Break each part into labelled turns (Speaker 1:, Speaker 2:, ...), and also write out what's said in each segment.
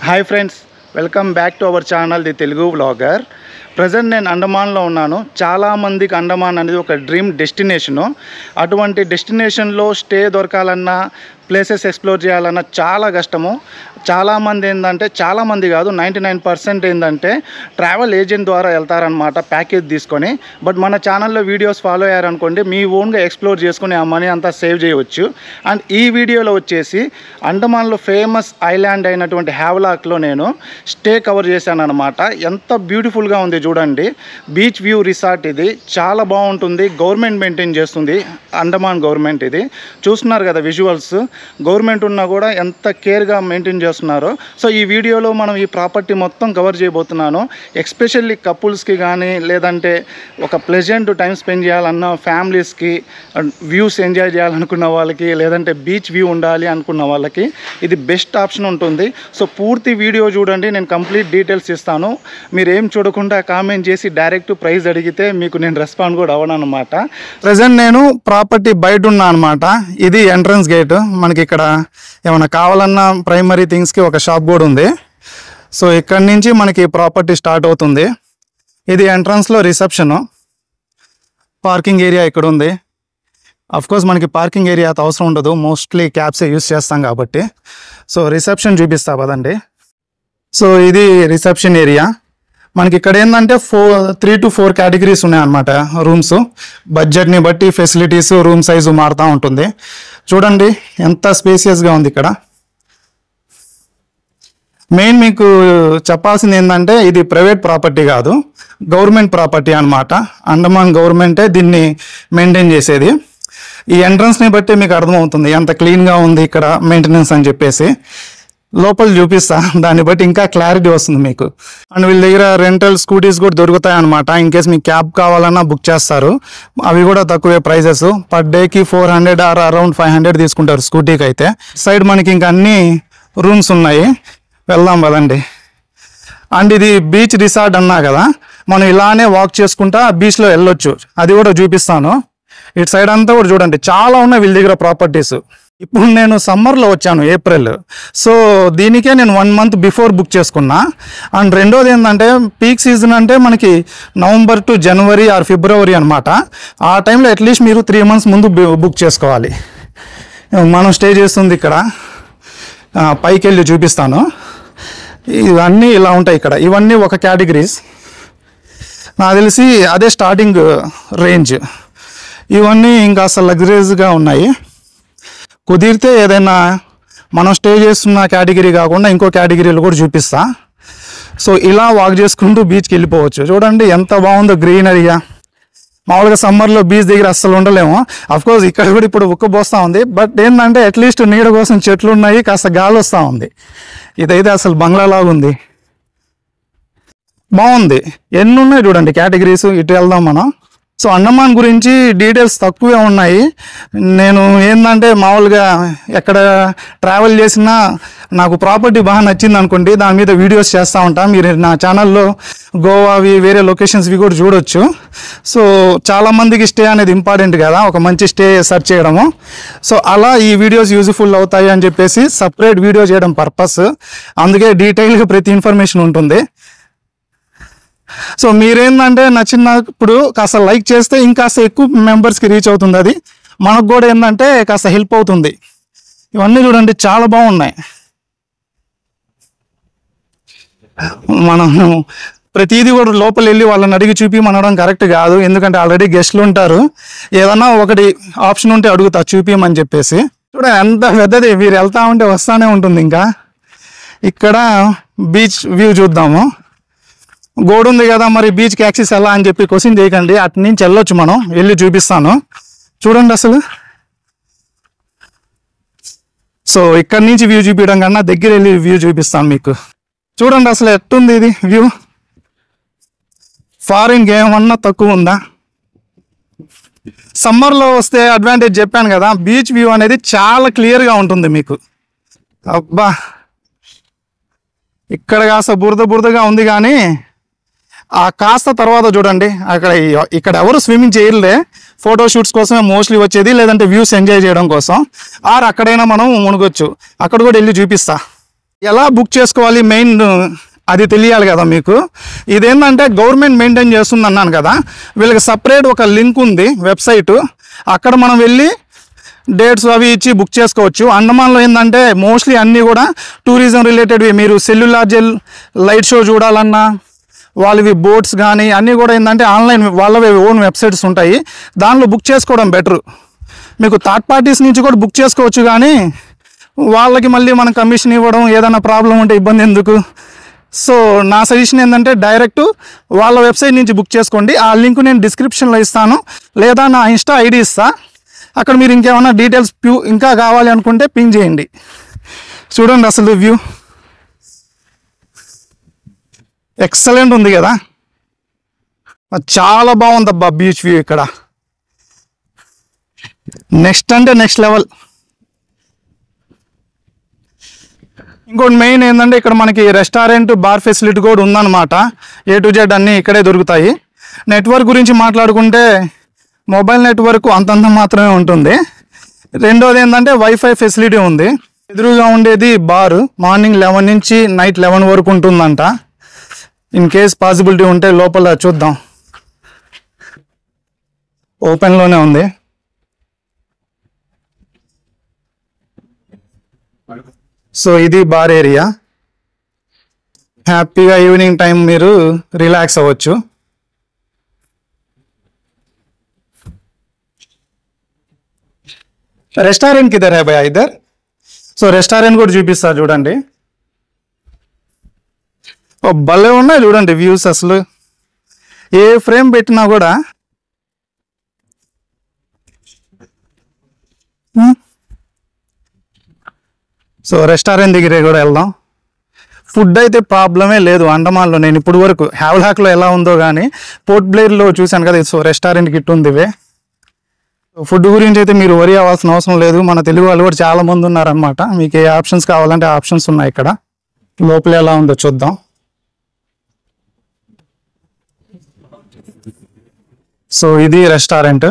Speaker 1: Hi friends, welcome back to our channel the Telugu vlogger. Present నేను అండమాన్లో ఉన్నాను. చాలామందికి అండమాన్ అనేది ఒక డ్రీమ్ డెస్టినేషను. అటువంటి డెస్టినేషన్లో స్టే దొరకాలన్నా, ప్లేసెస్ ఎక్స్ప్లోర్ చేయాలన్నా చాలా కష్టము. చాలామంది ఏంటంటే, చాలామంది కాదు 99% ఏంటంటే ట్రావెల్ ఏజెంట్ ద్వారా వెళ్తారనమాట ప్యాకేజ్ తీసుకొని. బట్ మన ఛానల్లో వీడియోస్ ఫాలో అయ్యారనుకోండి, మీ ఓన్గా ఎక్స్ప్లోర్ చేసుకుని ఆ మనీ అంతా సేవ్ చేయవచ్చు. అండ్ ఈ వీడియోలో వచ్చేసి అండమాన్లో ఫేమస్ ఐలాండ్ అయినటువంటి హ్యావ్లాక్లో నేను స్టే కవర్ చేశాను అనమాట. ఎంత బ్యూటిఫుల్గా ఉంది చూడండి. బీచ్ వ్యూ రిసార్ట్ ఇది, చాలా బాగుంటుంది. గవర్నమెంట్ మెయింటైన్ చేస్తుంది, అండమాన్ గవర్నమెంట్. ఇది చూస్తున్నారు కదా విజువల్స్. గవర్నమెంట్ ఉన్నా కూడా ఎంత కేర్గా మెయింటైన్ చేస్తున్నారో. సో ఈ వీడియోలో మనం ఈ ప్రాపర్టీ మొత్తం కవర్ చేయబోతున్నాను. ఎస్పెషల్లీ కపుల్స్కి కానీ, లేదంటే ఒక ప్లెజెంట్ టైం స్పెండ్ చేయాలన్న ఫ్యామిలీస్కి, వ్యూస్ ఎంజాయ్ చేయాలనుకున్న వాళ్ళకి, లేదంటే బీచ్ వ్యూ ఉండాలి అనుకున్న వాళ్ళకి ఇది బెస్ట్ ఆప్షన్ ఉంటుంది. సో పూర్తి వీడియో చూడండి, నేను కంప్లీట్ డీటెయిల్స్ ఇస్తాను. మీరు ఏం చూడకుండా కామెంట్ చేసి డైరెక్ట్ ప్రైస్ అడిగితే మీకు నేను రెస్పాండ్ కూడా అవ్వను అనమాట. ప్రజెంట్ నేను ప్రాపర్టీ బయట ఉన్నా అనమాట. ఇది ఎంట్రన్స్ గేట్. మనకి ఇక్కడ ఏమైనా కావాలన్నా ప్రైమరీ థింగ్స్కి ఒక షాప్ కూడా ఉంది. సో ఇక్కడి నుంచి మనకి ప్రాపర్టీ స్టార్ట్ అవుతుంది. ఇది ఎంట్రన్స్లో రిసెప్షను. పార్కింగ్ ఏరియా ఇక్కడ ఉంది. అఫ్కోర్స్ మనకి పార్కింగ్ ఏరియా అవసరం ఉండదు, మోస్ట్లీ క్యాబ్సే యూస్ చేస్తాం కాబట్టి. సో రిసెప్షన్ చూపిస్తా పదండి. సో ఇది రిసెప్షన్ ఏరియా. మనకి ఇక్కడ ఏంటంటే 3 to 4 కేటగిరీస్ ఉన్నాయన్నమాట రూమ్స్. బడ్జెట్ని బట్టి ఫెసిలిటీస్, రూమ్ సైజు మారుతూ ఉంటుంది. చూడండి ఎంత స్పేసియస్గా ఉంది ఇక్కడ. మెయిన్ మీకు చెప్పాల్సింది ఏంటంటే, ఇది ప్రైవేట్ ప్రాపర్టీ కాదు, గవర్నమెంట్ ప్రాపర్టీ అనమాట. అండమాన్ గవర్నమెంటే దీన్ని మెయింటైన్ చేసేది. ఈ ఎంట్రన్స్ని బట్టి మీకు అర్థమవుతుంది ఎంత క్లీన్గా ఉంది ఇక్కడ మెయింటెనెన్స్ అని చెప్పేసి. లోపల చూపిస్తా, దాన్ని బట్టి ఇంకా క్లారిటీ వస్తుంది మీకు. అండ్ వీళ్ళ దగ్గర రెంటల్ స్కూటీస్ కూడా దొరుకుతాయి అనమాట. ఇన్ కేస్ మీకు క్యాబ్ కావాలన్నా బుక్ చేస్తారు. అవి కూడా తక్కువే ప్రైజెస్. పర్ డేకి 400 ఆర్ అరౌండ్ 500 తీసుకుంటారు స్కూటీకి అయితే. సైడ్ మనకి ఇంకా అన్ని రూమ్స్ ఉన్నాయి, వెళ్దాం పదండి. అండ్ ఇది బీచ్ రిసార్ట్ అన్నా కదా, మనం ఇలానే వాక్ చేసుకుంటా బీచ్లో వెళ్ళొచ్చు. అది కూడా చూపిస్తాను. ఇటు సైడ్ అంతా కూడా చూడండి, చాలా ఉన్నాయి వీళ్ళ దగ్గర ప్రాపర్టీస్. ఇప్పుడు నేను సమ్మర్లో వచ్చాను, ఏప్రిల్. సో దీనికే నేను 1 month బిఫోర్ బుక్ చేసుకున్నా. అండ్ రెండోది ఏంటంటే, పీక్ సీజన్ అంటే మనకి నవంబర్ టు జనవరి ఆర్ ఫిబ్రవరి అనమాట. ఆ టైంలో అట్లీస్ట్ మీరు 3 months ముందు బుక్ చేసుకోవాలి. మనం స్టే చేస్తుంది ఇక్కడ. పైకి వెళ్ళి చూపిస్తాను. ఇవన్నీ ఇలా ఉంటాయి ఇక్కడ. ఇవన్నీ ఒక కేటగిరీస్. నాకు తెలిసి అదే స్టార్టింగ్ రేంజ్. ఇవన్నీ ఇంకా అసలు లగ్జరీస్గా ఉన్నాయి. కుదిరితే ఏదైనా మనం స్టే చేస్తున్న కేటగిరీ కాకుండా ఇంకో కేటగిరీలు కూడా చూపిస్తా. సో ఇలా వాక్ చేసుకుంటూ బీచ్కి వెళ్ళిపోవచ్చు. చూడండి ఎంత బాగుందో గ్రీనరీగా. మామూలుగా సమ్మర్లో బీచ్ దగ్గర అస్సలు ఉండలేము. అఫ్కోర్స్ ఇక్కడ కూడా ఇప్పుడు ఉక్కబోస్తూ ఉంది. బట్ ఏంటంటే అట్లీస్ట్ నీడ కోసం చెట్లు ఉన్నాయి, కాస్త గాలి వస్తూ ఉంది. ఇదైతే అసలు బంగ్లాలాగా ఉంది, బాగుంది. ఎన్ని ఉన్నాయి చూడండి కేటగిరీస్. ఇటు వెళ్దాం మనం. సో అండమాన్ గురించి డీటెయిల్స్ తక్కువే ఉన్నాయి. నేను ఏంటంటే మామూలుగా ఎక్కడ ట్రావెల్ చేసినా నాకు ప్రాపర్టీ బాగా నచ్చింది అనుకోండి, దాని మీద వీడియోస్ చేస్తూ ఉంటాను. మీరు నా ఛానల్లో గోవావి, వేరే లొకేషన్స్వి కూడా చూడొచ్చు. సో చాలామందికి స్టే అనేది ఇంపార్టెంట్ కదా, ఒక మంచి స్టే సెర్చ్ చేయడము. సో అలా ఈ వీడియోస్ యూజ్ఫుల్ అవుతాయి అని చెప్పేసి సపరేట్ వీడియో చేయడం పర్పస్. అందుకే డీటెయిల్గా ప్రతి ఇన్ఫర్మేషన్ ఉంటుంది. సో మీరేంటంటే నచ్చినప్పుడు కాస్త లైక్ చేస్తే ఇంకాస్త ఎక్కువ మెంబర్స్కి రీచ్ అవుతుంది. అది మనకు కూడా ఏంటంటే కాస్త హెల్ప్ అవుతుంది. ఇవన్నీ చూడండి చాలా బాగున్నాయి. మనం ప్రతిదీ కూడా లోపల వెళ్ళి వాళ్ళని అడిగి చూపించమనడం కరెక్ట్ కాదు, ఎందుకంటే ఆల్రెడీ గెస్ట్లు ఉంటారు. ఏదన్నా ఒకటి ఆప్షన్ ఉంటే అడుగుతా చూపించమని చెప్పేసి. చూడండి ఎంత పెద్దది, మీరు వెళ్తా ఉంటే వస్తానే ఉంటుంది. ఇంకా ఇక్కడ బీచ్ వ్యూ చూద్దాము. గోడ ఉంది కదా, మరి బీచ్కి యాక్సెస్ ఎలా అని చెప్పి క్వశ్చన్ చేయకండి. అటు నుంచి వెళ్ళొచ్చు, మనం వెళ్ళి చూపిస్తాను. చూడండి అసలు. సో ఇక్కడి నుంచి వ్యూ చూపించడం కన్నా దగ్గర వెళ్ళి వ్యూ చూపిస్తాను మీకు. చూడండి అసలు ఎట్టుంది ఇది వ్యూ. ఫారిన్కి ఏమన్నా తక్కువ ఉందా? సమ్మర్లో వస్తే అడ్వాంటేజ్ చెప్పాను కదా, బీచ్ వ్యూ అనేది చాలా క్లియర్గా ఉంటుంది మీకు. అబ్బా ఇక్కడ కాస్త బురదగా ఉంది, కానీ ఆ కాస్త తర్వాత చూడండి ఇక్కడ ఎవరు స్విమ్మింగ్ చేయలే. ఫోటోషూట్స్ కోసమే మోస్ట్లీ వచ్చేది, లేదంటే వ్యూస్ ఎంజాయ్ చేయడం కోసం. ఆర్ అక్కడైనా మనం మునగొచ్చు. అక్కడ కూడా వెళ్ళి చూపిస్తా. ఎలా బుక్ చేసుకోవాలి మెయిన్ అది తెలియాలి కదా మీకు. ఇదేంటంటే గవర్నమెంట్ మెయింటైన్ చేస్తుంది అన్నాను కదా, వీళ్ళకి సపరేట్ ఒక లింక్ ఉంది వెబ్సైటు, అక్కడ మనం వెళ్ళి డేట్స్ అవి ఇచ్చి బుక్ చేసుకోవచ్చు. అండమాన్లో ఏంటంటే మోస్ట్లీ అన్నీ కూడా టూరిజం రిలేటెడ్వి. మీరు సెల్యులార్ జెల్ లైట్ షో చూడాలన్నా వాళ్ళవి బోట్స్ కానీ అన్నీ కూడా ఏంటంటే ఆన్లైన్ వాళ్ళవి ఓన్ వెబ్సైట్స్ ఉంటాయి, దానిలో బుక్ చేసుకోవడం బెటరు. మీకు థర్డ్ పార్టీస్ నుంచి కూడా బుక్ చేసుకోవచ్చు, కానీ వాళ్ళకి మళ్ళీ మనం కమిషన్ ఇవ్వడం ఏదైనా ప్రాబ్లం ఉంటే ఇబ్బంది ఎందుకు. సో నా సజెషన్ ఏంటంటే డైరెక్ట్ వాళ్ళ వెబ్సైట్ నుంచి బుక్ చేసుకోండి. ఆ లింక్ నేను డిస్క్రిప్షన్లో ఇస్తాను, లేదా నా ఇన్స్టా ఐడి ఇస్తా, అక్కడ మీరు ఇంకేమైనా డీటెయిల్స్ ఇంకా కావాలి అనుకుంటే పింగ్ చేయండి. చూడండి అసలు వ్యూ ఎక్సలెంట్ ఉంది కదా, చాలా బాగుందబ్బా బీచ్ వ్యూ ఇక్కడ. నెక్స్ట్ అంటే నెక్స్ట్ లెవెల్. ఇంకోటి మెయిన్ ఏంటంటే ఇక్కడ మనకి రెస్టారెంట్ బార్ ఫెసిలిటీ కూడా ఉందన్నమాట. A to Z అన్నీ ఇక్కడే దొరుకుతాయి. నెట్వర్క్ గురించి మాట్లాడుకుంటే మొబైల్ నెట్వర్క్ అంతంత మాత్రమే ఉంటుంది. రెండోది ఏంటంటే వైఫై ఫెసిలిటీ ఉంది. ఎదురుగా ఉండేది బారు, మార్నింగ్ 11 నుంచి నైట్ 11 వరకు ఉంటుందంట. ఇన్ కేస్ పాసిబిలిటీ ఉంటే లోపల చూద్దాం. ఓపెన్లోనే ఉంది. సో ఇది బార్ ఏరియా. హ్యాపీగా ఈవినింగ్ టైం మీరు రిలాక్స్ అవ్వచ్చు. రెస్టారెంట్ కిదర్ హై భయ్యా ఇద్దర్. సో రెస్టారెంట్ కూడా చూపిస్తా చూడండి. భలే ఉన్నాయి చూడండి వ్యూస్. అసలు ఏ ఫ్రేమ్ పెట్టినా కూడా సో రెస్టారెంట్ దగ్గరే కూడా వెళ్దాం. ఫుడ్ అయితే ప్రాబ్లమే లేదు అండమాన్లో. నేను ఇప్పుడు వరకు హ్యావ్లాక్లో ఎలా ఉందో కానీ పోర్ట్ బ్లేర్లో చూశాను కదా. సో రెస్టారెంట్ కిట్ ఉంది ఇవే. ఫుడ్ గురించి అయితే మీరు వరి అవ్వాల్సిన అవసరం లేదు. మన తెలుగు వాళ్ళు కూడా చాలా మంది ఉన్నారనమాట. మీకు ఏ ఆప్షన్స్ కావాలంటే ఆప్షన్స్ ఉన్నాయి ఇక్కడ. లోపల ఎలా ఉందో చూద్దాం. సో ఇది రెస్టారెంట్.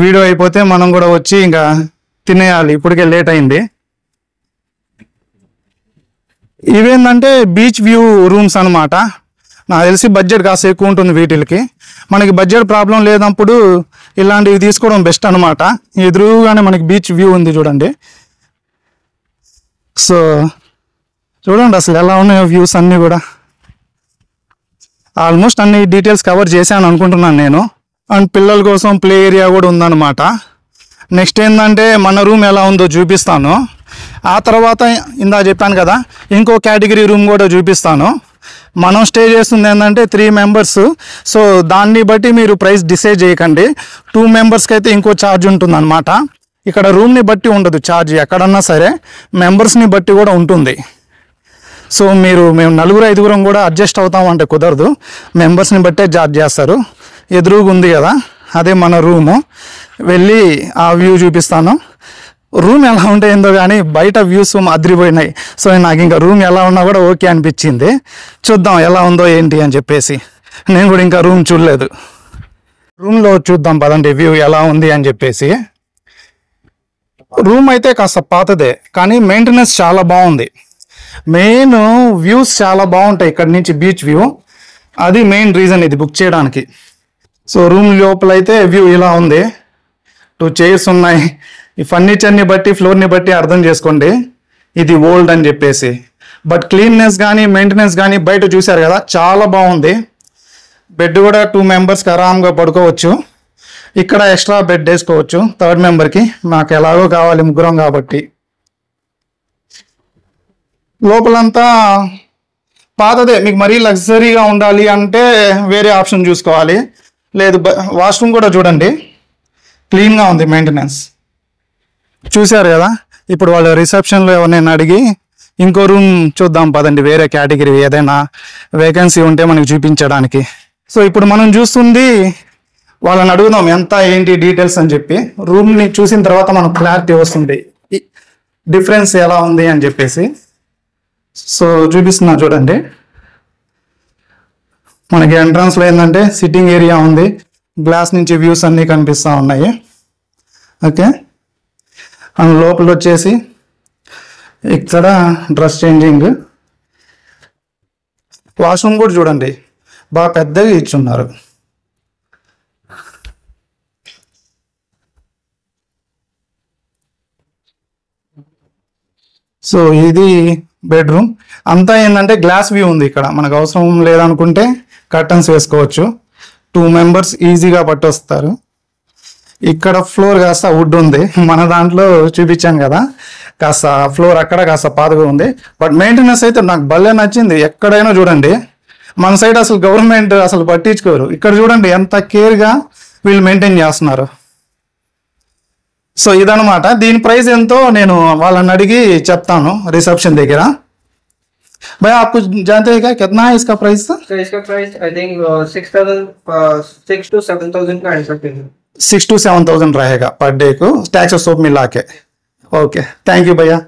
Speaker 1: వీడియో అయిపోతే మనం కూడా వచ్చి ఇంకా తినేయాలి, ఇప్పటికే లేట్ అయింది. ఇవేంటంటే బీచ్ వ్యూ రూమ్స్ అనమాట. నాకు తెలిసి బడ్జెట్ కాస్త ఎక్కువ ఉంటుంది వీటికి. మనకి బడ్జెట్ ప్రాబ్లం లేనప్పుడు ఇలాంటివి తీసుకోవడం బెస్ట్ అనమాట. ఎదురుగానే మనకి బీచ్ వ్యూ ఉంది చూడండి. సో చూడండి అసలు ఎలా ఉన్నాయో వ్యూస్ అన్నీ కూడా. ఆల్మోస్ట్ అన్ని డీటెయిల్స్ కవర్ చేశాను అనుకుంటున్నాను నేను. అండ్ పిల్లల కోసం ప్లే ఏరియా కూడా ఉందన్నమాట. నెక్స్ట్ ఏంటంటే మన రూమ్ ఎలా ఉందో చూపిస్తాను. ఆ తర్వాత ఇందా చెప్పాను కదా ఇంకో కేటగిరీ రూమ్ కూడా చూపిస్తాను. మనం స్టే చేస్తుంది ఏంటంటే 3 మెంబర్స్. సో దాన్ని బట్టి మీరు ప్రైస్ డిసైడ్ చేయకండి. 2 మెంబర్స్కి అయితే ఇంకో ఛార్జ్ ఉంటుంది అనమాట. ఇక్కడ రూమ్ని బట్టి ఉండదు ఛార్జ్, ఎక్కడన్నా సరే మెంబర్స్ని బట్టి కూడా ఉంటుంది. సో మేము 4-5 కూడా అడ్జస్ట్ అవుతామంటే కుదరదు, మెంబర్స్ని బట్టే ఛార్జ్ చేస్తారు. ఎదురుగా ఉంది కదా అదే మన రూము. వెళ్ళి ఆ వ్యూ చూపిస్తాను. రూమ్ ఎలా ఉంటుందో కానీ బయట వ్యూస్ అదిరిపోయినాయి. సో నాకు ఇంకా రూమ్ ఎలా ఉన్నా కూడా ఓకే అనిపించింది. చూద్దాం ఎలా ఉందో ఏంటి అని చెప్పేసి. నేను కూడా ఇంకా రూమ్ చూడలేదు. రూమ్లో చూద్దాం పదండి వ్యూ ఎలా ఉంది అని చెప్పేసి. రూమ్ అయితే కాస్త పాతదే కానీ మెయింటెనెన్స్ చాలా బాగుంది. మెయిన్ వ్యూస్ చాలా బాగుంటాయి ఇక్కడ నుంచి, బీచ్ వ్యూ. అది మెయిన్ రీజన్ ఇది బుక్ చేయడానికి. సో రూమ్ లోపల అయితే వ్యూ ఇలా ఉంది. 2 చైర్స్ ఉన్నాయి. ఈ ఫర్నిచర్ని బట్టి ఫ్లోర్ని బట్టి అర్థం చేసుకోండి ఇది ఓల్డ్ అని చెప్పేసి. బట్ క్లీన్నెస్ కానీ మెయింటెనెన్స్ కానీ బయట చూశారు కదా చాలా బాగుంది. బెడ్ కూడా 2 మెంబర్స్కి ఆరామ్గా పడుకోవచ్చు. ఇక్కడ ఎక్స్ట్రా బెడ్ వేసుకోవచ్చు 3rd మెంబర్కి. మాకు ఎలాగో కావాలి, ముగ్గురం కాబట్టి. లోపలంతా పాతదే. మీకు మరీ లగ్జరీగా ఉండాలి అంటే వేరే ఆప్షన్ చూసుకోవాలి. లేదు వాష్రూమ్ కూడా చూడండి క్లీన్గా ఉంది, మెయింటెనెన్స్ చూశారు కదా. ఇప్పుడు వాళ్ళ రిసెప్షన్లో ఎవరినైనా అడిగి ఇంకో రూమ్ చూద్దాం పదండి, వేరే కేటగిరీ ఏదైనా వేకెన్సీ ఉంటే మనకి చూపించడానికి. సో ఇప్పుడు మనం చూస్తుంది వాళ్ళని అడుగుదాం ఎంత ఏంటి డీటెయిల్స్ అని చెప్పి. రూమ్ని చూసిన తర్వాత మనకు క్లారిటీ వస్తుంది డిఫరెన్స్ ఎలా ఉంది అని చెప్పేసి. సో చూపిస్తున్నా చూడండి. మనకి ఎంట్రన్స్లో ఏంటంటే సిట్టింగ్ ఏరియా ఉంది. గ్లాస్ నుంచి వ్యూస్ అన్నీ కనిపిస్తూ ఉన్నాయి. ఓకే, అండ్ లోపల వచ్చేసి ఇక్కడ డ్రెస్ చేంజింగ్, వాష్రూమ్ కూడా చూడండి బాగా పెద్దగా ఇచ్చున్నారు. సో ఇది బెడ్రూమ్ అంతా ఏంటంటే గ్లాస్ వ్యూ ఉంది. ఇక్కడ మనకు అవసరం లేదనుకుంటే కర్టన్స్ వేసుకోవచ్చు. 2 మెంబర్స్ ఈజీగా పట్టొస్తారు. ఇక్కడ ఫ్లోర్ కాస్త వుడ్ ఉంది, మన దాంట్లో చూపించాను కదా, కాస్త ఫ్లోర్ అక్కడ కాస్త పాతగా ఉంది. బట్ మెయింటెనెన్స్ అయితే నాకు భలే నచ్చింది. ఎక్కడైనా చూడండి, మన సైడ్ అసలు గవర్నమెంట్ అసలు పట్టించుకోరు, ఇక్కడ చూడండి ఎంత కేర్గా వీళ్ళు మెయింటైన్ చేస్తున్నారు. సో ఇదనమాట. దీని ప్రైస్ ఎంతో నేను వాళ్ళని అడిగి చెప్తాను రిసెప్షన్ దగ్గర. भाई आपको जानते हैं क्या कितना है इसका प्राइस?
Speaker 2: तो इसका प्राइस आई थिंक 6 to 7,000 का आंसर है.
Speaker 1: 6 to 7,000 रहेगा पर डे को, टैक्स और सोप मिला के. ఓకే, థ్యాంక్ యూ భయ్యా.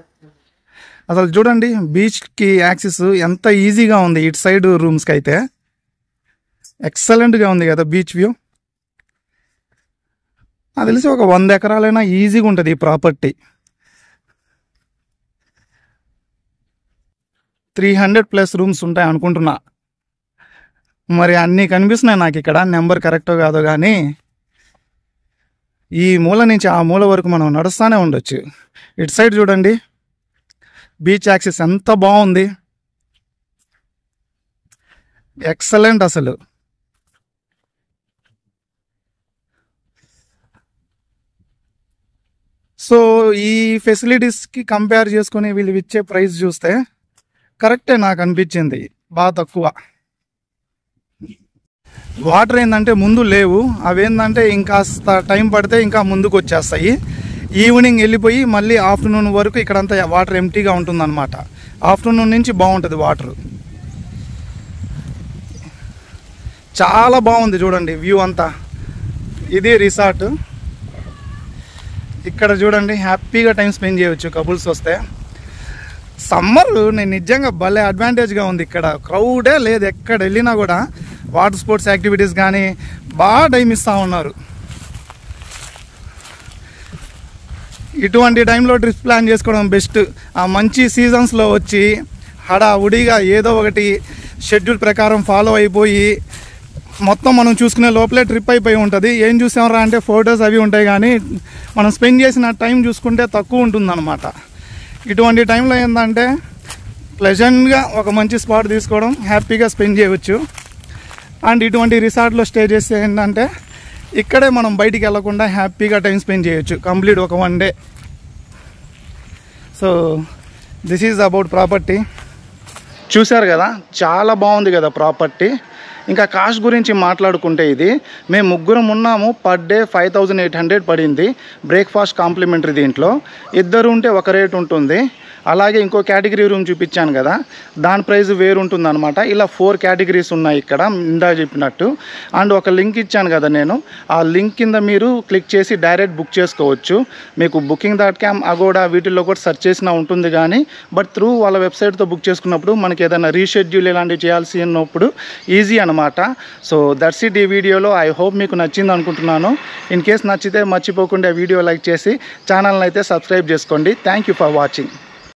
Speaker 1: అసలు చూడండి బీచ్కి యాక్సెస్ ఎంత ఈజీగా ఉంది. ఇటు సైడ్ రూమ్స్కి అయితే ఎక్సలెంట్గా ఉంది కదా బీచ్ వ్యూ. నాకు తెలిసి ఒక 100 ఎకరాలైనా ఈజీగా ఉంటుంది ఈ ప్రాపర్టీ. 300+ రూమ్స్ ఉంటాయి అనుకుంటున్నా. మరి అన్నీ కనిపిస్తున్నాయి నాకు ఇక్కడ, నెంబర్ కరెక్టో కాదో కానీ ఈ మూల నుంచి ఆ మూల వరకు మనం నడుస్తూనే ఉండొచ్చు. ఇటు సైడ్ చూడండి బీచ్ యాక్సెస్ ఎంత బాగుంది, ఎక్సలెంట్ అసలు. సో ఈ ఫెసిలిటీస్కి కంపేర్ చేసుకుని వీళ్ళు ఇచ్చే ప్రైస్ చూస్తే కరెక్టే నాకు అనిపించింది, బాగా తక్కువ. వాటర్ ఏంటంటే ముందు లేవు, అవేంటంటే ఇంకాస్త టైం పడితే ఇంకా ముందుకు వచ్చేస్తాయి. ఈవినింగ్ వెళ్ళిపోయి మళ్ళీ ఆఫ్టర్నూన్ వరకు ఇక్కడంతా వాటర్ ఎంటీగా ఉంటుందన్నమాట. ఆఫ్టర్నూన్ నుంచి బాగుంటుంది వాటర్. చాలా బాగుంది చూడండి వ్యూ అంతా. ఇది రిసార్ట్. ఇక్కడ చూడండి హ్యాపీగా టైం స్పెండ్ చేయవచ్చు కపుల్స్ వస్తే. సమ్మర్ నేను నిజంగా భలే అడ్వాంటేజ్గా ఉంది. ఇక్కడ క్రౌడే లేదు, ఎక్కడ వెళ్ళినా కూడా వాటర్ స్పోర్ట్స్ యాక్టివిటీస్ కానీ బాగా టైం ఇస్తూ ఉన్నారు. ఇటువంటి టైంలో ట్రిప్ ప్లాన్ చేసుకోవడం బెస్ట్. ఆ మంచి సీజన్స్లో వచ్చి హడావుడిగా ఏదో ఒకటి షెడ్యూల్ ప్రకారం ఫాలో అయిపోయి మొత్తం మనం చూసుకునే లోపలే ట్రిప్ అయిపోయి ఉంటుంది. ఏం చూసామరా అంటే ఫొటోస్ అవి ఉంటాయి కానీ మనం స్పెండ్ చేసిన టైం చూసుకుంటే తక్కువ ఉంటుందన్నమాట. ఇటువంటి టైంలో ఏంటంటే ప్లెజెంట్గా ఒక మంచి స్పాట్ తీసుకోవడం, హ్యాపీగా స్పెండ్ చేయవచ్చు. అండ్ ఇటువంటి రిసార్ట్లో స్టే చేస్తే ఏంటంటే ఇక్కడే మనం బయటికి వెళ్ళకుండా హ్యాపీగా టైం స్పెండ్ చేయొచ్చు కంప్లీట్ ఒక 1 day. So this is about property. చూశారు కదా, చాలా బాగుంది కదా ప్రాపర్టీ. ఇంకా కాస్ట్ గురించి మాట్లాడుకుంటే ఇది మేము 3 ఉన్నాము, పర్ డే 5,800 పడింది. Breakfast complimentary. దీంట్లో 2 ఉంటే ఒక రేట్ ఉంటుంది. అలాగే ఇంకో కేటగిరీ రూమ్ చూపించాను కదా, దాని ప్రైస్ వేరు ఉంటుంది అనమాట. ఇలా 4 కేటగిరీస్ ఉన్నాయి ఇక్కడ ఇందా చెప్పినట్టు. అండ్ ఒక లింక్ ఇచ్చాను కదా నేను, ఆ లింక్ కింద మీరు క్లిక్ చేసి డైరెక్ట్ బుక్ చేసుకోవచ్చు. మీకు booking.com, అగోడా వీటిల్లో కూడా సెర్చ్ చేసినా ఉంటుంది కానీ బట్ త్రూ వాళ్ళ వెబ్సైట్తో బుక్ చేసుకున్నప్పుడు మనకి ఏదైనా రీషెడ్యూల్ ఇలాంటివి చేయాల్సి ఉన్నప్పుడు ఈజీ అనమాట. సో దట్స్ ఇట్ ఈ వీడియోలో. ఐ హోప్ మీకు నచ్చింది అనుకుంటున్నాను. ఇన్ కేస్ నచ్చితే మర్చిపోకుండా వీడియో లైక్ చేసి ఛానల్ని అయితే సబ్స్క్రైబ్ చేసుకోండి. Thank you for watching.